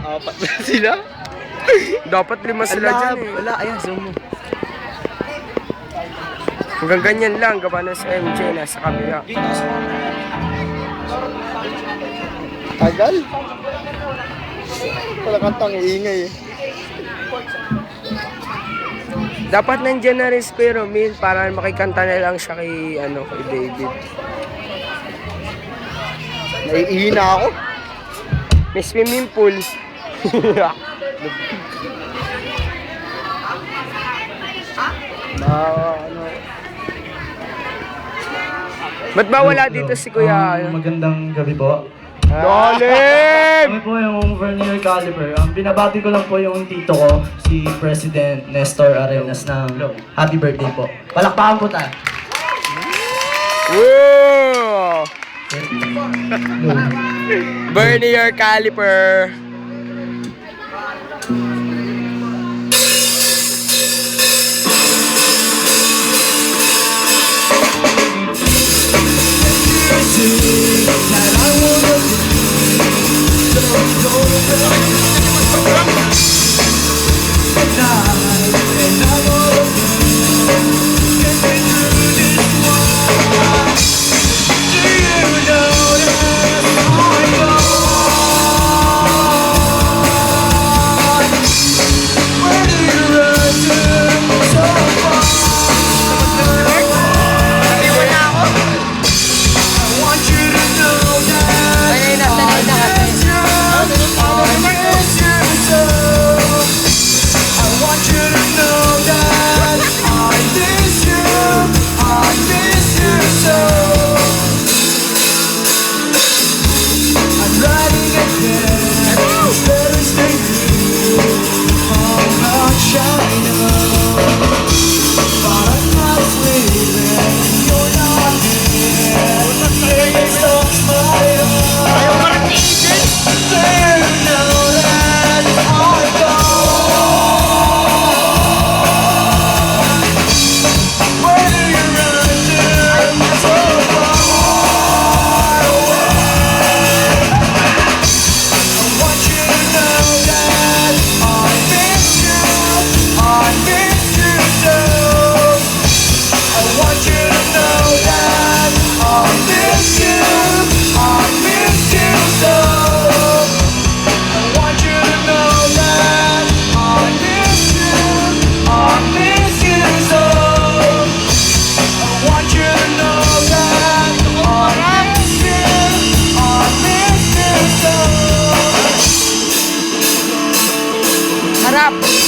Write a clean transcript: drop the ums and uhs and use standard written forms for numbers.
Apat na sila. Dapat 5 sila dyan eh. Wala, ayan, zoom mo. Hanggang ganyan lang, gawa na sa MJ, nasa kabila. Tagal. Wala kantang iingay eh. Dapat nandiyan na rin si Kuya Romil para makikanta na lang siya kay, kay David. Naiihina ako. May swimming pool. Ba't ba wala dito si Kuya? Magandang gabi po. Dolim! Kami po yung Vernier Caliber. Binabati ko lang po yung tito ko, si President Nestor Arenas ng happy birthday po. Palakpakan po tayo. Woo! Vernier Caliper. Harap!